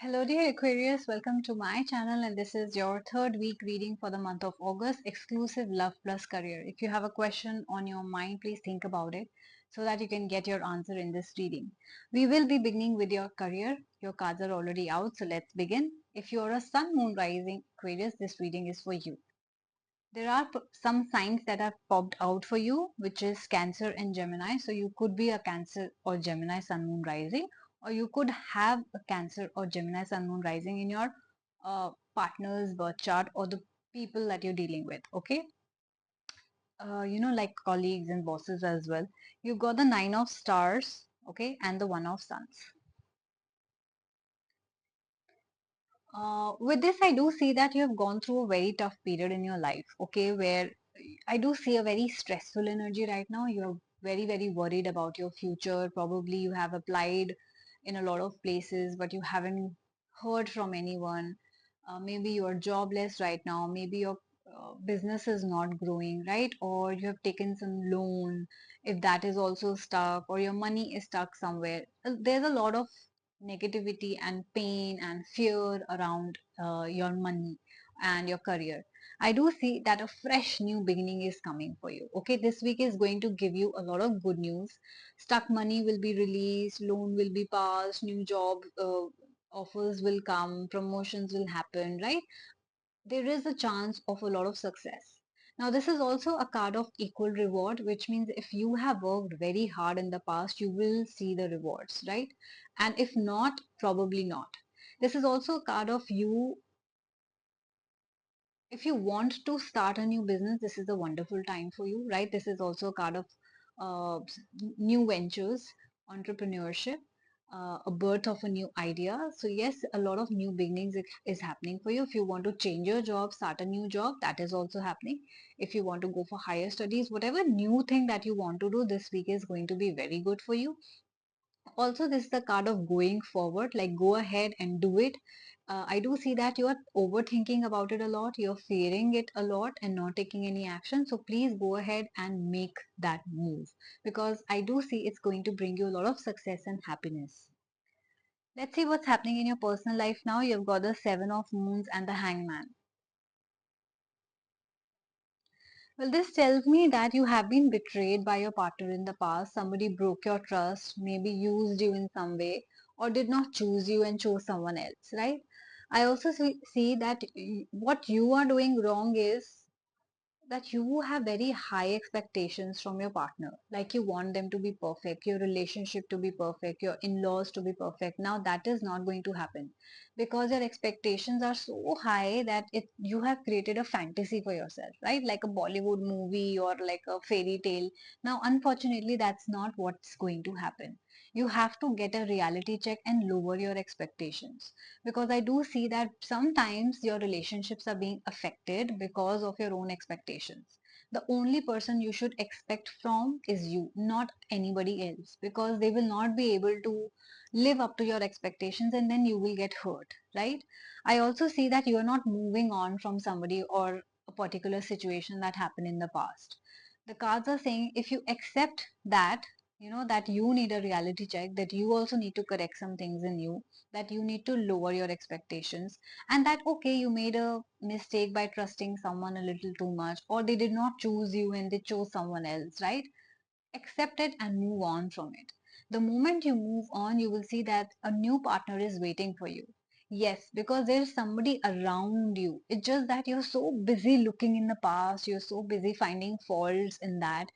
Hello dear Aquarius, welcome to my channel and this is your third week reading for the month of August, exclusive love plus career. If you have a question on your mind, please think about it so that you can get your answer in this reading. We will be beginning with your career. Your cards are already out, so let's begin. If you are a sun, moon, rising Aquarius, this reading is for you. There are some signs that have popped out for you, which is Cancer and Gemini. So you could be a Cancer or Gemini Sun Moon Rising, or you could have a Cancer or Gemini Sun Moon Rising in your partner's birth chart or the people that you're dealing with. Okay, like colleagues and bosses as well. You've got the Nine of Stars, okay, and the One of Suns. With this, I do see that you have gone through a very tough period in your life, okay, where I do see a very stressful energy right now. You're very, very worried about your future. Probably you have applied in a lot of places, but you haven't heard from anyone. Maybe you're jobless right now. Maybe your business is not growing, right? Or you have taken some loan, if that is also stuck, or your money is stuck somewhere. There's a lot of negativity and pain and fear around your money and your career. I do see that a fresh new beginning is coming for you. Okay, this week is going to give you a lot of good news. Stuck money will be released, loan will be passed, new job offers will come, promotions will happen, right? There is a chance of a lot of success. Now, this is also a card of equal reward, which means if you have worked very hard in the past, you will see the rewards, right? And if not, probably not. This is also a card of you. If you want to start a new business, this is a wonderful time for you, right? This is also a card of new ventures, entrepreneurship, a birth of a new idea. So yes, a lot of new beginnings is happening for you. If you want to change your job, start a new job, that is also happening. If you want to go for higher studies, whatever new thing that you want to do this week is going to be very good for you. Also, this is the card of going forward, like go ahead and do it. I do see that you are overthinking about it a lot, you're fearing it a lot and not taking any action. So please go ahead and make that move, because I do see it's going to bring you a lot of success and happiness. Let's see what's happening in your personal life now. You've got the Seven of Moons and the Hangman. Well, this tells me that you have been betrayed by your partner in the past. Somebody broke your trust, maybe used you in some way, or did not choose you and chose someone else, right? I also see that what you are doing wrong is that you have very high expectations from your partner. Like you want them to be perfect, your relationship to be perfect, your in-laws to be perfect. Now that is not going to happen because your expectations are so high that you have created a fantasy for yourself, right? Like a Bollywood movie or like a fairy tale. Now, unfortunately, that's not what's going to happen. You have to get a reality check and lower your expectations, because I do see that sometimes your relationships are being affected because of your own expectations. The only person you should expect from is you, not anybody else, because they will not be able to live up to your expectations and then you will get hurt, right? I also see that you are not moving on from somebody or a particular situation that happened in the past. The cards are saying if you accept that, that you need a reality check, that you also need to correct some things in you, that you need to lower your expectations, and that okay, you made a mistake by trusting someone a little too much, or they did not choose you and they chose someone else, right? Accept it and move on from it. The moment you move on, you will see that a new partner is waiting for you. Yes, because there's somebody around you. It's just that you're so busy looking in the past, you're so busy finding faults in that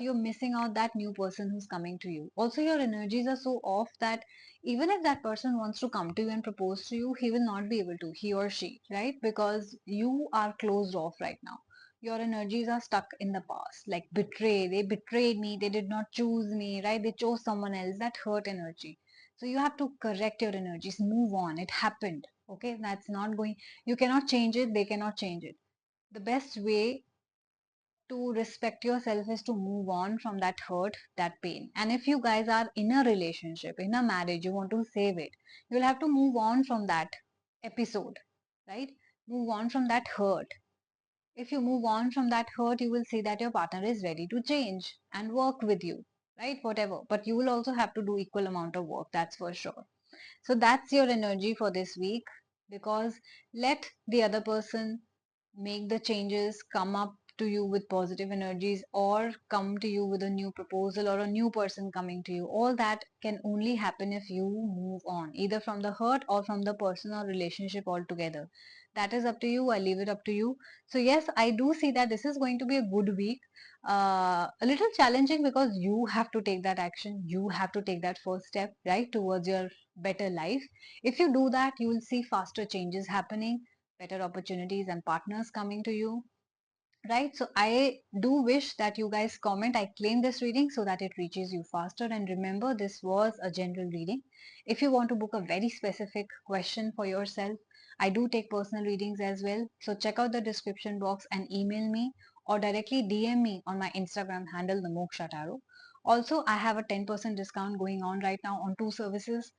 you're missing out that new person who's coming to you. Also, your energies are so off that even if that person wants to come to you and propose to you, he will not be able to, he or she, right? Because you are closed off right now. Your energies are stuck in the past, like betray, they betrayed me, they did not choose me, right? They chose someone else. That hurt energy. So you have to correct your energies, move on. It happened, okay? That's not going, you cannot change it, they cannot change it. The best way to respect yourself is to move on from that hurt, that pain. And if you guys are in a relationship, in a marriage, you want to save it, you'll have to move on from that episode, right? Move on from that hurt. If you move on from that hurt, you will see that your partner is ready to change and work with you, right? Whatever. But you will also have to do equal amount of work, that's for sure. So that's your energy for this week, because let the other person make the changes, come up to you with positive energies, or come to you with a new proposal, or a new person coming to you. All that can only happen if you move on, either from the hurt or from the person or relationship altogether. That is up to you. I leave it up to you. So yes, I do see that this is going to be a good week. A little challenging, because you have to take that action, you have to take that first step, right, towards your better life. If you do that, you will see faster changes happening, better opportunities and partners coming to you, right? So I do wish that you guys comment I claim this reading so that it reaches you faster. And remember, this was a general reading. If you want to book a very specific question for yourself, I do take personal readings as well. So check out the description box and email me, or directly DM me on my Instagram handle, the Moksha Tarot. Also, I have a 10% discount going on right now on two services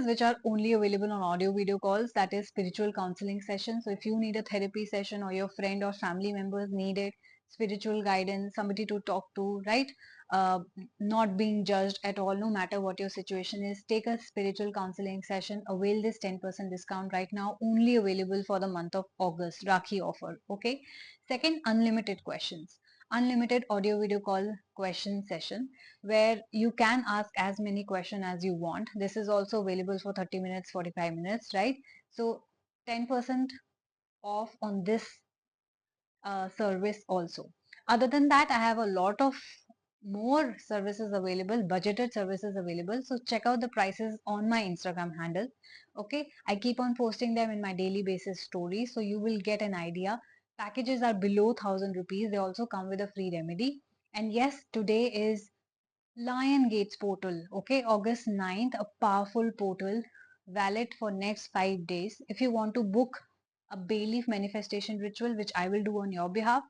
which are only available on audio video calls, that is spiritual counseling sessions. So if you need a therapy session, or your friend or family members needed spiritual guidance, somebody to talk to, right, uh, not being judged at all, no matter what your situation is, take a spiritual counseling session. Avail this 10% discount right now, only available for the month of August, Rakhi offer. Okay. Second, unlimited questions, unlimited audio video call question session, where you can ask as many questions as you want. This is also available for 30 minutes, 45 minutes, right? So 10% off on this service also. Other than that, I have a lot of more services available, budgeted services available. So check out the prices on my Instagram handle. Okay, I keep on posting them in my daily basis stories, so you will get an idea. Packages are below 1000 rupees. They also come with a free remedy. And yes, today is Lion Gates portal, okay, August 9th, a powerful portal valid for next 5 days. If you want to book a bay leaf manifestation ritual, which I will do on your behalf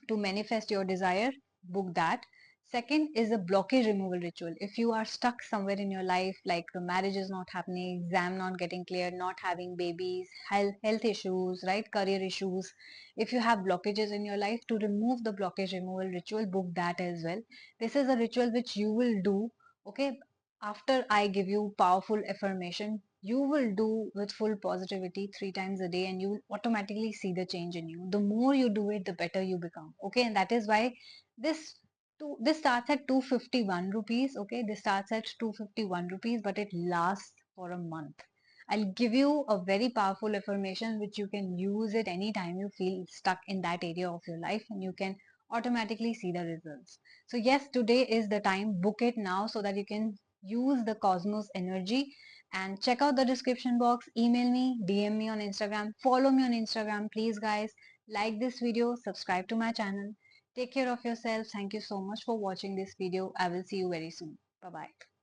to manifest your desire, book that. Second is a blockage removal ritual. If you are stuck somewhere in your life, like the marriage is not happening, exam not getting clear, not having babies, health issues, right, career issues, if you have blockages in your life, to remove the blockage removal ritual, book that as well. This is a ritual which you will do, okay, after I give you powerful affirmation. You will do with full positivity 3 times a day, and you will automatically see the change in you. The more you do it, the better you become. Okay, and that is why this this starts at 251 rupees. Okay, this starts at 251 rupees, but it lasts for a month. I'll give you a very powerful affirmation which you can use it anytime you feel stuck in that area of your life, and you can automatically see the results. So yes, today is the time. Book it now so that you can use the cosmos energy. And check out the description box, email me, DM me on Instagram, follow me on Instagram, please guys. Like this video, subscribe to my channel. Take care of yourself. Thank you so much for watching this video. I will see you very soon. Bye bye.